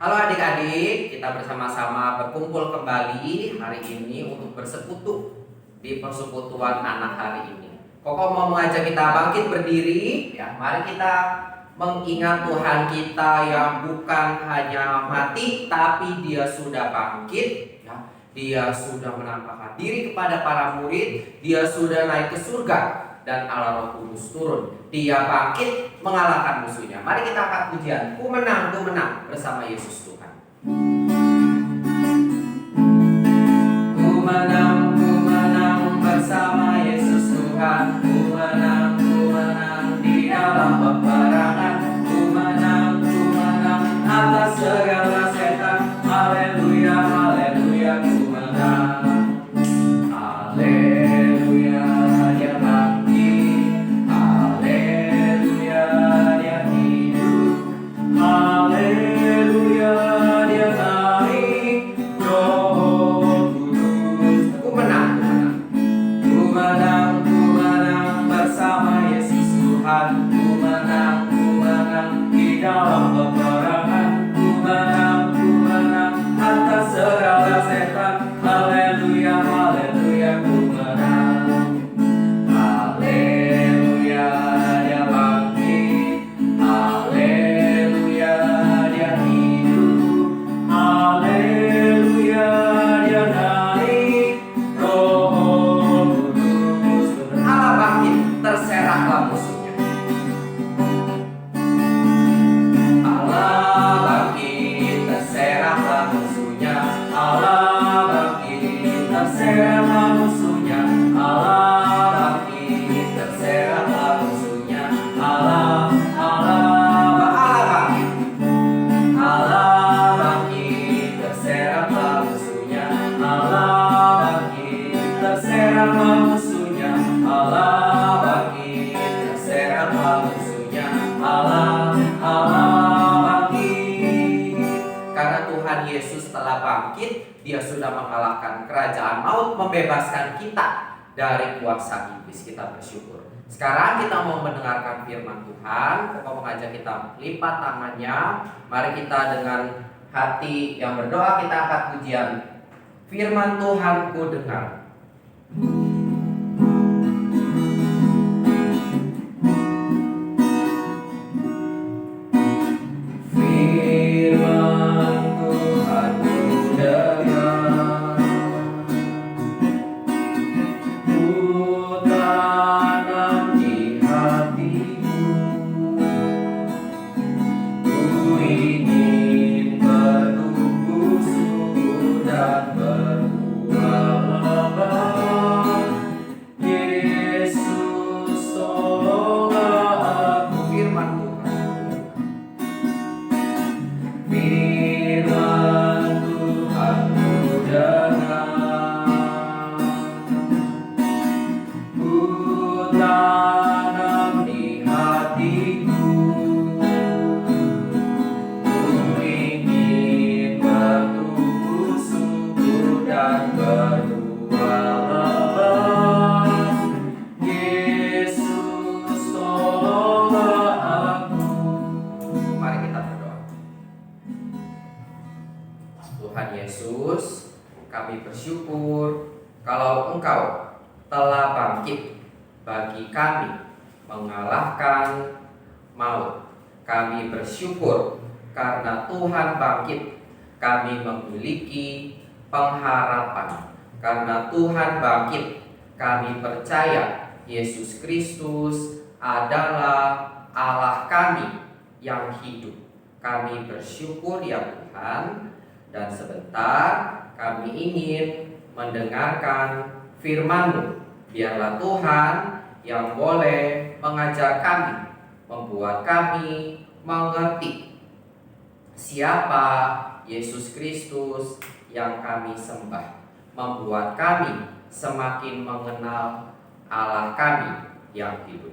Halo adik-adik, kita bersama-sama berkumpul kembali hari ini untuk bersekutu di persekutuan anak hari ini. Koko mau mengajak kita bangkit berdiri, ya. Mari kita mengingat Tuhan kita yang bukan hanya mati, tapi Dia sudah bangkit, ya. Dia sudah menampakkan diri kepada para murid, Dia sudah naik ke surga, dan Allah Roh Kudus turun. Dia bangkit mengalahkan musuhnya. Mari kita angkat pujian. Ku menang bersama Yesus Tuhan. Ku menang bersama Yesus Tuhan. Ku menang di dalam peperangan. Ku menang atas segala setan. Haleluya, haleluya, ku menang. Haleluya, Dia bangkit. Haleluya, Dia hidup. Haleluya, Dia naik. Roh Kudus. Ku menang. Ku menang bersama Yesus Tuhan. Ku menang di dalam peperangan. Ku menang atas segala setan. Haleluya, haleluya, ku menang. Haleluya, Dia bangkit. Haleluya, Dia hidup. Haleluya, Dia naik. Roh Kudus. Allah bangkit, terserahlah musuhnya. Allah bangkit, terserahlah musuhnya. Allah bangkit, terserahlah musuhnya. Allah bangkit, terserahlah musuhnya. Allah bangkit. Allah bangkit, terserahlah musuhnya. Allah bangkit, terserahlah musuhnya. Allah bangkit, terserahlah musuhnya. Allah bangkit. Karena Tuhan Yesus telah bangkit, Dia sudah mengalahkan kerajaan maut, membebaskan kita dari kuasa iblis. Kita bersyukur. Sekarang kita mau mendengarkan firman Tuhan. Koko mengajak kita lipat tangannya. Mari kita dengan hati yang berdoa kita angkat pujian. Firman Tuhan ku dengar. Firman Tuhan ku dengar. Ku tanam di hatiku. Ku ingin bertumbuh subur dan berbuah lebat. Yesus tolonglah aku. Firman Tuhan. Firman Tuhan ku dengar. Ku tanam di hatiku. Ku ingin bertumbuh subur dan berbuah lebat. Yesus tolonglah aku. Mari kita berdoa. Tuhan Yesus, kami bersyukur kalau Engkau telah bangkit bagi kami mengalahkan maut. Kami bersyukur karena Tuhan bangkit, kami memiliki pengharapan. Karena Tuhan bangkit, kami percaya Yesus Kristus adalah Allah kami yang hidup. Kami bersyukur ya Tuhan. Dan sebentar kami ingin mendengarkan firman-Mu. Biarlah Tuhan yang boleh mengajar kami, membuat kami mengerti siapa Yesus Kristus yang kami sembah, membuat kami semakin mengenal Allah kami yang hidup.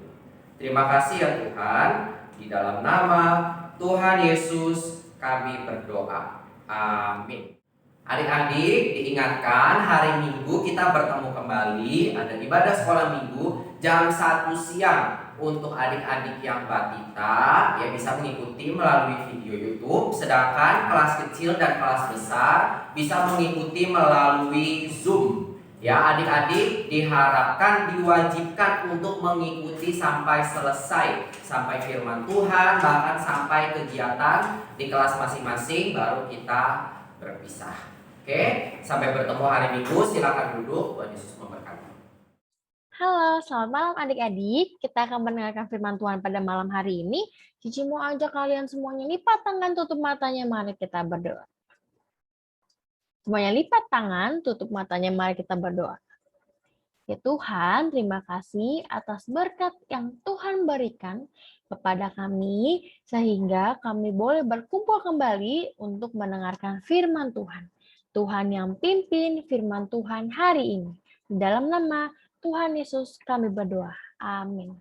Terima kasih ya Tuhan. Di dalam nama Tuhan Yesus kami berdoa. Amin. Adik-adik diingatkan hari Minggu kita bertemu kembali. Ada ibadah sekolah Minggu jam 1 siang untuk adik-adik yang batita ya bisa mengikuti melalui video YouTube, sedangkan kelas kecil dan kelas besar bisa mengikuti melalui Zoom. Ya, adik-adik diharapkan diwajibkan untuk mengikuti sampai selesai, sampai firman Tuhan, bahkan sampai kegiatan di kelas masing-masing baru kita berpisah. Oke, sampai bertemu hari Minggu. Silakan duduk. Tuhan Yesus memberkati. Halo, selamat malam adik-adik. Kita akan mendengarkan firman Tuhan pada malam hari ini. Cici mau ajak kalian semuanya lipat tangan, tutup matanya, mari kita berdoa. Semuanya lipat tangan, tutup matanya, mari kita berdoa. Ya Tuhan, terima kasih atas berkat yang Tuhan berikan kepada kami, sehingga kami boleh berkumpul kembali untuk mendengarkan firman Tuhan. Tuhan yang pimpin firman Tuhan hari ini. Di dalam nama Tuhan Yesus kami berdoa. Amin.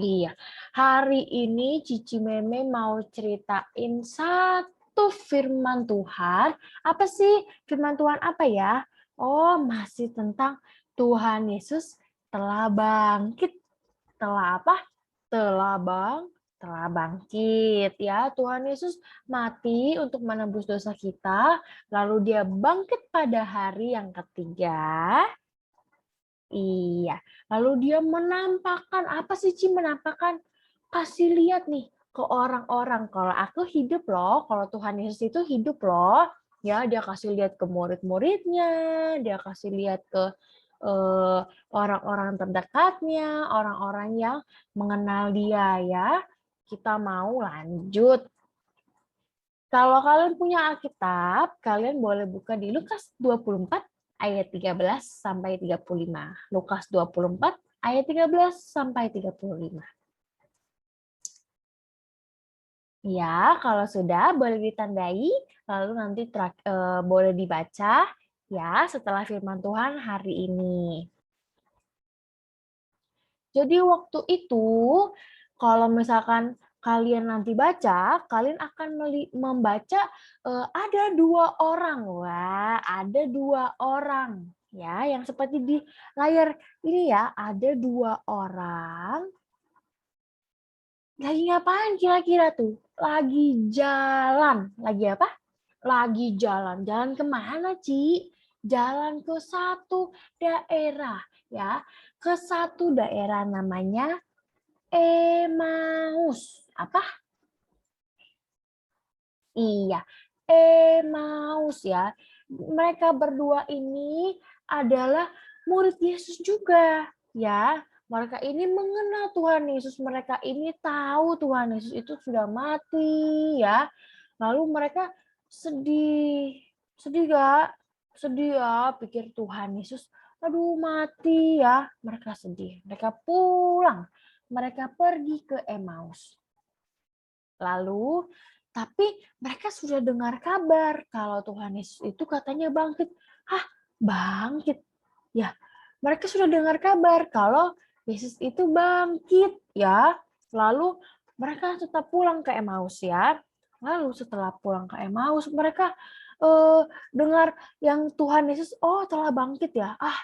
Iya, hari ini Cici Meme mau ceritain satu firman Tuhan. Apa sih firman Tuhan apa ya? Oh, masih tentang Tuhan Yesus telah bangkit. Telah apa? Telah bangkit ya. Tuhan Yesus mati untuk menebus dosa kita, lalu dia bangkit pada hari yang ketiga. Iya, lalu dia menampakkan, apa sih Ci menampakkan? Kasih lihat nih ke orang-orang, kalau aku hidup loh, kalau Tuhan Yesus itu hidup loh. Ya, dia kasih lihat ke murid-muridnya, dia kasih lihat ke orang-orang terdekatnya, orang-orang yang mengenal dia ya. Kita mau lanjut. Kalau kalian punya Alkitab, kalian boleh buka di Lukas 24 ayat 13 sampai 35. Lukas 24 ayat 13 sampai 35. Ya, kalau sudah boleh ditandai, lalu nanti boleh dibaca ya setelah firman Tuhan hari ini. Jadi waktu itu, kalau misalkan kalian nanti baca, kalian akan membaca ada 2 orang. Wah, ada 2 orang. Ya, yang seperti di layar ini ya, ada 2 orang. Lagi ngapain kira-kira tuh? Lagi jalan. Lagi apa? Lagi jalan. Jalan kemana, Ci? Jalan ke satu daerah. Ya, ke satu daerah namanya Emmaus. Apa? Iya, Emmaus ya. Mereka berdua ini adalah murid Yesus juga, ya. Mereka ini mengenal Tuhan Yesus, mereka ini tahu Tuhan Yesus itu sudah mati, ya. Lalu mereka sedih. Sedih gak? Sedih ya, pikir Tuhan Yesus, aduh mati ya. Mereka sedih, mereka pulang. Mereka pergi ke Emmaus. Lalu, tapi mereka sudah dengar kabar kalau Tuhan Yesus itu katanya bangkit. Hah, bangkit? Ya, mereka sudah dengar kabar kalau Yesus itu bangkit ya. Lalu mereka tetap pulang ke Emmaus ya. Lalu setelah pulang ke Emmaus, mereka dengar yang Tuhan Yesus, oh telah bangkit ya. Ah,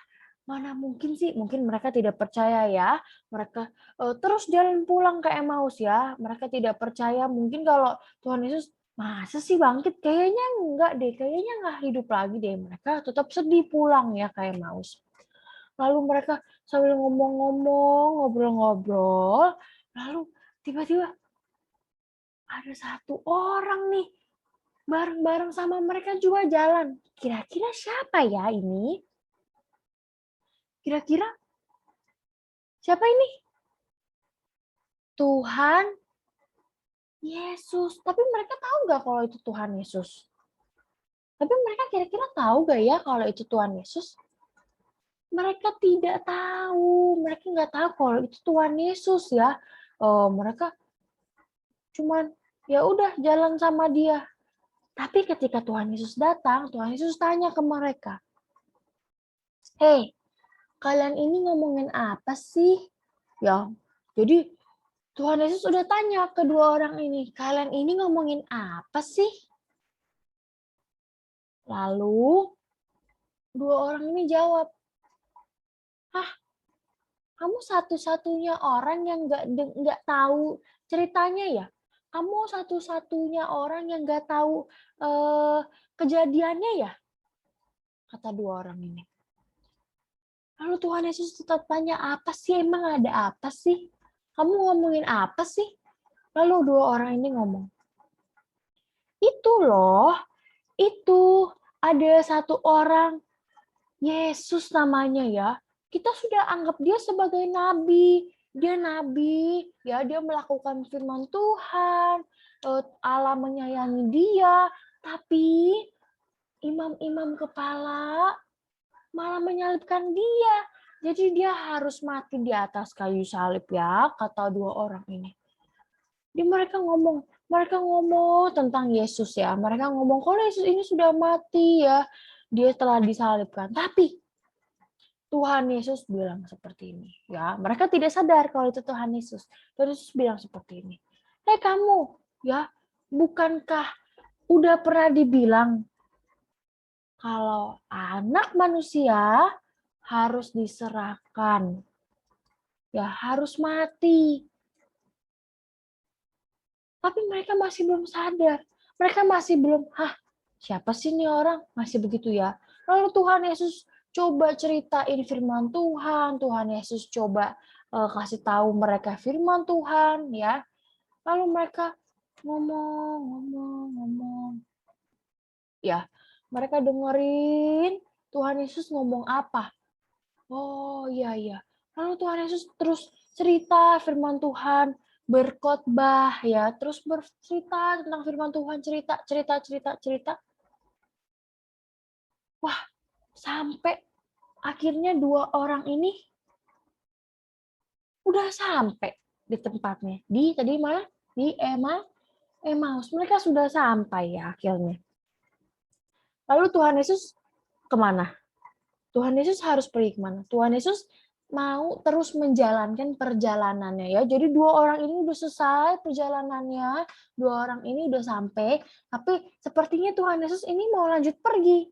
mana mungkin sih? Mungkin mereka tidak percaya ya. Mereka terus jalan pulang ke Emmaus ya. Mereka tidak percaya mungkin kalau Tuhan Yesus masa sih bangkit? Kayaknya enggak deh, kayaknya enggak hidup lagi deh. Mereka tetap sedih pulang ya ke Emmaus. Lalu mereka sambil ngomong-ngomong, ngobrol-ngobrol, lalu tiba-tiba ada 1 orang nih bareng-bareng sama mereka juga jalan. Kira-kira siapa ya ini? Kira-kira siapa ini? Tuhan Yesus. Tapi mereka tahu nggak kalau itu Tuhan Yesus? Tapi mereka kira-kira tahu nggak ya kalau itu Tuhan Yesus? Mereka tidak tahu. Mereka nggak tahu kalau itu Tuhan Yesus ya. Mereka cuman ya udah jalan sama dia. Tapi ketika Tuhan Yesus datang, Tuhan Yesus tanya ke mereka, "Hei, kalian ini ngomongin apa sih?" Ya, jadi Tuhan Yesus udah tanya ke 2 orang ini, "Kalian ini ngomongin apa sih?" Lalu 2 orang ini jawab, "Hah, Kamu satu-satunya orang yang nggak tahu ceritanya ya? Kamu satu-satunya orang yang nggak tahu, kejadiannya ya? Kata dua orang ini. Lalu Tuhan Yesus tetap tanya, "Apa sih? Emang ada apa sih? Kamu ngomongin apa sih?" Lalu dua orang ini ngomong, "Itu loh, itu ada satu orang, Yesus namanya ya. Kita sudah anggap dia sebagai nabi. Dia nabi, ya dia melakukan firman Tuhan, Allah menyayangi dia, tapi imam-imam kepala malah menyalibkan dia. Jadi dia harus mati di atas kayu salib ya, kata dua orang ini. Di mereka ngomong tentang Yesus ya. Mereka ngomong kalau Yesus ini sudah mati ya, dia telah disalibkan. Tapi Tuhan Yesus bilang seperti ini, ya. Mereka tidak sadar kalau itu Tuhan Yesus. Tuhan Yesus bilang seperti ini. Hei kamu, ya, bukankah udah pernah dibilang kalau anak manusia harus diserahkan, ya harus mati. Tapi mereka masih belum sadar. Mereka masih belum, siapa sih ini orang? Masih begitu ya. Lalu Tuhan Yesus coba ceritain firman Tuhan. Tuhan Yesus coba kasih tahu mereka firman Tuhan, ya. Lalu mereka ngomong. Ya, mereka dengerin Tuhan Yesus ngomong apa. Oh, iya, iya. Lalu Tuhan Yesus terus cerita firman Tuhan, berkhotbah ya, terus bercerita tentang firman Tuhan, cerita. Wah, sampai akhirnya dua orang ini udah sampai di tempatnya. Di tadi mana? Di Emmaus. Mereka sudah sampai ya akhirnya. Lalu Tuhan Yesus kemana? Tuhan Yesus harus pergi kemana? Tuhan Yesus mau terus menjalankan perjalanannya ya. Jadi dua orang ini udah selesai perjalanannya, dua orang ini udah sampai, tapi sepertinya Tuhan Yesus ini mau lanjut pergi.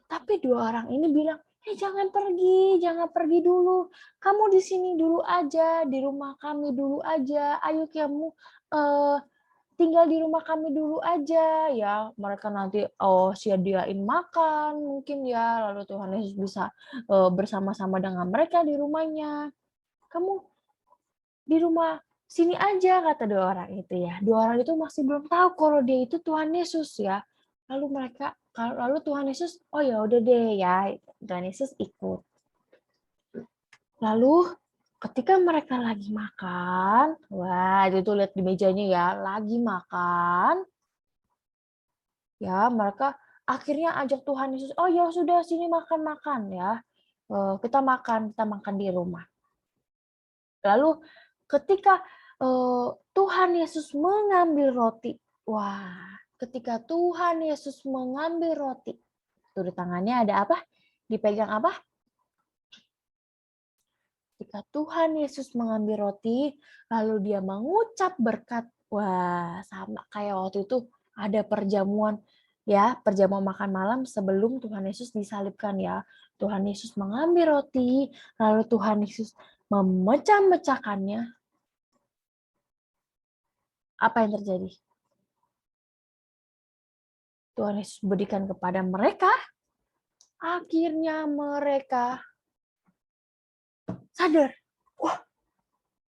Tapi dua orang ini bilang, jangan pergi dulu. Kamu di sini dulu aja, di rumah kami dulu aja. Ayo kamu tinggal di rumah kami dulu aja ya. Mereka nanti sediain makan mungkin ya, lalu Tuhan Yesus bisa bersama-sama dengan mereka di rumahnya. Kamu di rumah sini aja, kata dua orang itu ya. Dua orang itu masih belum tahu kalau dia itu Tuhan Yesus ya. Lalu Tuhan Yesus, oh ya udah deh ya, Tuhan Yesus ikut. Lalu ketika mereka lagi makan, wah itu tuh lihat di mejanya ya, lagi makan, ya mereka akhirnya ajak Tuhan Yesus, oh ya sudah sini makan-makan ya, kita makan di rumah. Lalu ketika Tuhan Yesus mengambil roti, wah ketika Tuhan Yesus mengambil roti, tuh di tangannya ada apa? Dipegang apa? Ketika Tuhan Yesus mengambil roti, lalu dia mengucap berkat. Wah, sama kayak waktu itu ada perjamuan ya, perjamuan makan malam sebelum Tuhan Yesus disalibkan ya. Tuhan Yesus mengambil roti, lalu Tuhan Yesus memecah-mecahkannya. Apa yang terjadi? Tuhan Yesus berikan kepada mereka, akhirnya mereka sadar. Wah,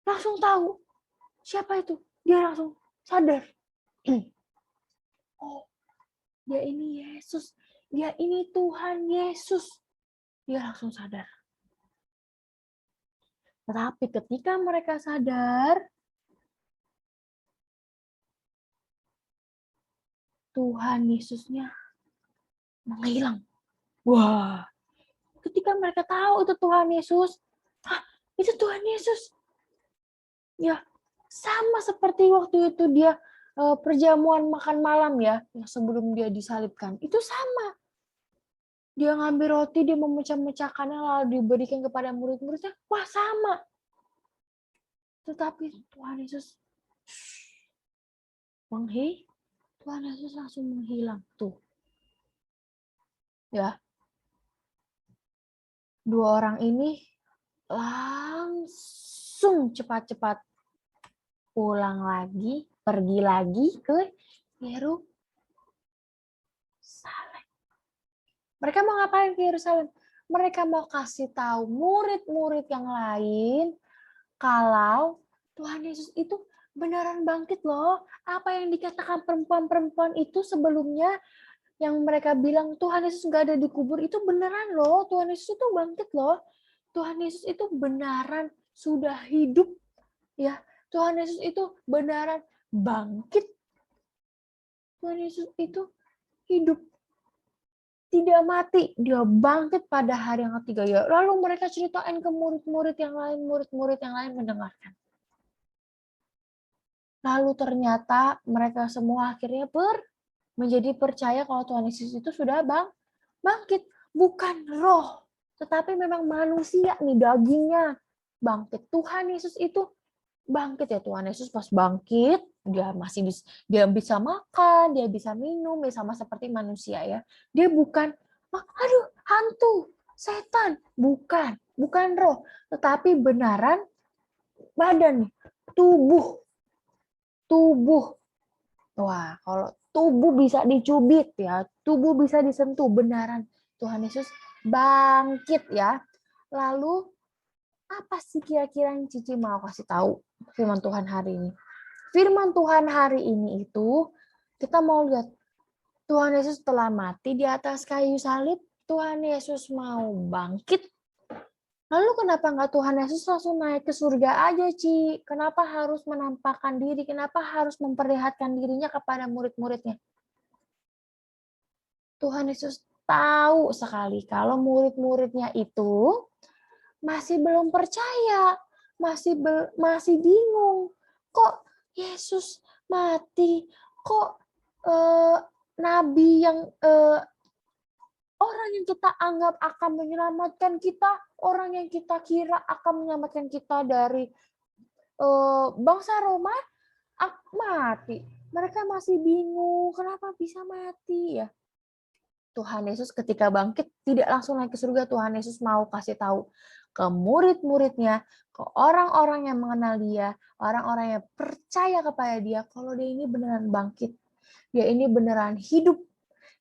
langsung tahu siapa itu. Dia langsung sadar. Oh, dia ini Yesus. Dia ini Tuhan Yesus. Dia langsung sadar. Tetapi ketika mereka sadar, Tuhan Yesusnya menghilang. Wah, ketika mereka tahu itu Tuhan Yesus, itu Tuhan Yesus. Ya, sama seperti waktu itu dia perjamuan makan malam ya, yang sebelum dia disalibkan. Itu sama. Dia ngambil roti, dia memecah-mecahkannya lalu diberikan kepada murid-muridnya. Wah, sama. Tetapi Tuhan Yesus Tuhan Yesus langsung menghilang. Tuh. Ya. Dua orang ini langsung cepat-cepat pulang lagi, pergi lagi ke Yerusalem. Mereka mau ngapain ke Yerusalem? Mereka mau kasih tahu murid-murid yang lain kalau Tuhan Yesus itu beneran bangkit loh. Apa yang dikatakan perempuan-perempuan itu sebelumnya, yang mereka bilang Tuhan Yesus nggak ada di kubur, itu beneran loh. Tuhan Yesus itu bangkit loh. Tuhan Yesus itu beneran sudah hidup. Ya, Tuhan Yesus itu beneran bangkit. Tuhan Yesus itu hidup. Tidak mati, dia bangkit pada hari yang ketiga. Ya, lalu mereka ceritain ke murid-murid yang lain mendengarkan. Lalu ternyata mereka semua akhirnya menjadi percaya kalau Tuhan Yesus itu sudah bangkit. Bukan roh, tetapi memang manusia nih, dagingnya bangkit. Tuhan Yesus itu bangkit ya. Tuhan Yesus pas bangkit, dia bisa makan, dia bisa minum, ya sama seperti manusia ya. Dia bukan, aduh, hantu, setan, bukan roh, tetapi benaran badan, tubuh. Wah, kalau tubuh bisa dicubit ya, tubuh bisa disentuh, benaran Tuhan Yesus bangkit ya. Lalu apa sih kira-kira yang Cici mau kasih tahu firman Tuhan hari ini? Firman Tuhan hari ini itu kita mau lihat Tuhan Yesus telah mati di atas kayu salib, Tuhan Yesus mau bangkit. Lalu kenapa nggak Tuhan Yesus langsung naik ke surga aja, Ci? Kenapa harus menampakkan diri? Kenapa harus memperlihatkan dirinya kepada murid-muridnya? Tuhan Yesus tahu sekali kalau murid-muridnya itu masih belum percaya, masih bingung. Kok Yesus mati? Kok nabi yang orang yang kita anggap akan menyelamatkan kita, orang yang kita kira akan menyelamatkan kita dari bangsa Roma, mati. Mereka masih bingung, kenapa bisa mati ya? Tuhan Yesus ketika bangkit tidak langsung naik ke surga. Tuhan Yesus mau kasih tahu ke murid-muridnya, ke orang-orang yang mengenal dia, orang-orang yang percaya kepada dia, kalau dia ini beneran bangkit. Dia ini beneran hidup.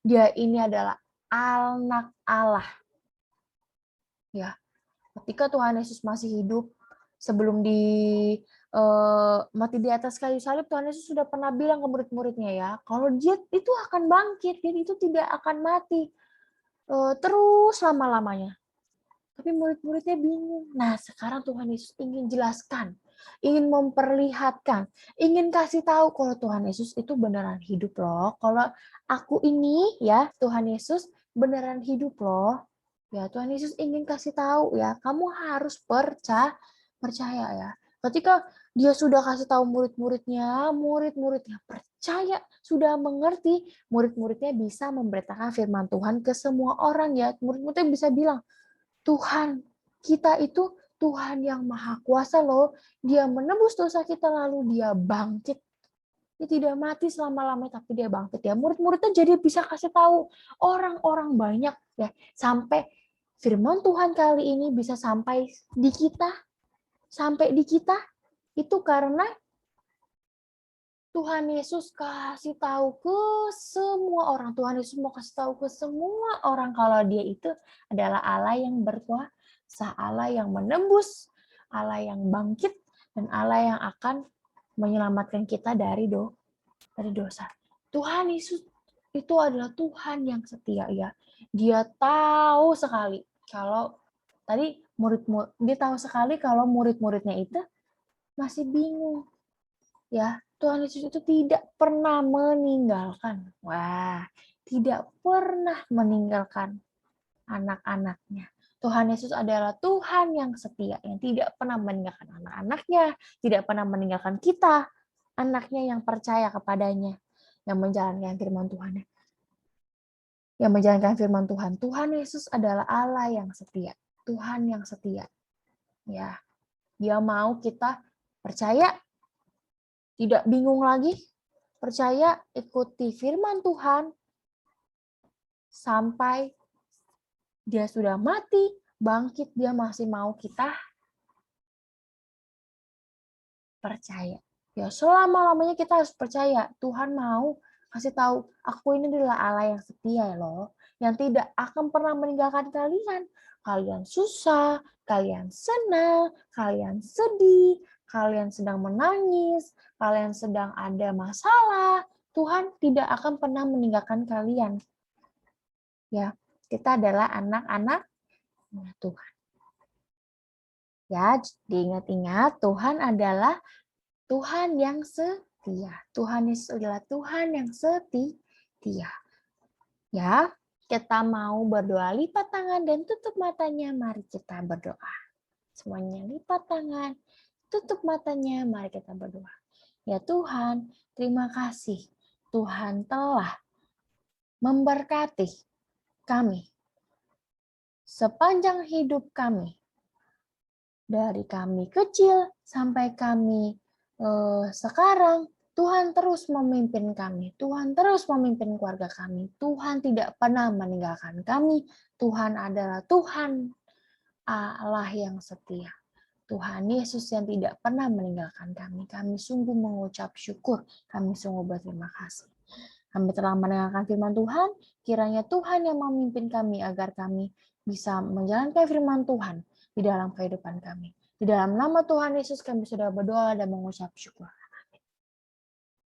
Dia ini adalah anak Allah. Ya, ketika Tuhan Yesus masih hidup, sebelum mati di atas kayu salib, Tuhan Yesus sudah pernah bilang ke murid-muridnya ya, kalau dia itu akan bangkit, dia itu tidak akan mati terus lama-lamanya. Tapi murid-muridnya bingung. Nah, sekarang Tuhan Yesus ingin jelaskan, ingin memperlihatkan, ingin kasih tahu kalau Tuhan Yesus itu beneran hidup loh. Kalau aku ini ya, Tuhan Yesus beneran hidup loh. Ya, Tuhan Yesus ingin kasih tahu ya, kamu harus percaya ya. Ketika dia sudah kasih tahu murid-muridnya percaya, sudah mengerti, murid-muridnya bisa memberitakan firman Tuhan ke semua orang ya. Murid-muridnya bisa bilang, Tuhan, kita itu Tuhan yang maha kuasa loh. Dia menebus dosa kita lalu dia bangkit. Dia tidak mati selama-lamanya tapi dia bangkit ya. Murid-muridnya jadi bisa kasih tahu orang-orang banyak ya. Sampai firman Tuhan kali ini bisa sampai di kita. Sampai di kita itu karena Tuhan Yesus kasih tahu ke semua orang. Tuhan Yesus mau kasih tahu ke semua orang kalau dia itu adalah Allah yang berkuasa, Allah yang menembus, Allah yang bangkit, dan Allah yang akan menyelamatkan kita dari dosa. Tuhan Yesus itu adalah Tuhan yang setia ya. Dia tahu sekali kalau tadi dia tahu sekali kalau murid-muridnya itu masih bingung. Ya, Tuhan Yesus itu tidak pernah meninggalkan. Wah, tidak pernah meninggalkan anak-anaknya. Tuhan Yesus adalah Tuhan yang setia, yang tidak pernah meninggalkan anak-anaknya, tidak pernah meninggalkan kita, anaknya yang percaya kepadanya, yang menjalankan firman Tuhan. Yang menjalankan firman Tuhan. Tuhan Yesus adalah Allah yang setia, Tuhan yang setia. Ya, Dia mau kita percaya, tidak bingung lagi, percaya, ikuti firman Tuhan sampai dia sudah mati, bangkit, dia masih mau kita percaya. Ya, selama-lamanya kita harus percaya. Tuhan mau kasih tahu, aku ini adalah Allah yang setia loh, yang tidak akan pernah meninggalkan kalian. Kalian susah, kalian senang, kalian sedih, kalian sedang menangis, kalian sedang ada masalah. Tuhan tidak akan pernah meninggalkan kalian. Ya, kita adalah anak-anak Tuhan. Ya, diingat-ingat Tuhan adalah Tuhan yang setia. Tuhan Yesus adalah Tuhan yang setia. Ya, kita mau berdoa, lipat tangan dan tutup matanya. Mari kita berdoa. Semuanya lipat tangan, tutup matanya. Mari kita berdoa. Ya Tuhan, terima kasih. Tuhan telah memberkati kami sepanjang hidup kami. Dari kami kecil sampai kami sekarang, Tuhan terus memimpin kami. Tuhan terus memimpin keluarga kami. Tuhan tidak pernah meninggalkan kami. Tuhan adalah Tuhan Allah yang setia. Tuhan Yesus yang tidak pernah meninggalkan kami. Kami sungguh mengucap syukur. Kami sungguh berterima kasih. Kami telah mendengarkan firman Tuhan. Kiranya Tuhan yang memimpin kami agar kami bisa menjalankan firman Tuhan di dalam kehidupan kami. Di dalam nama Tuhan Yesus kami sudah berdoa dan mengucap syukur.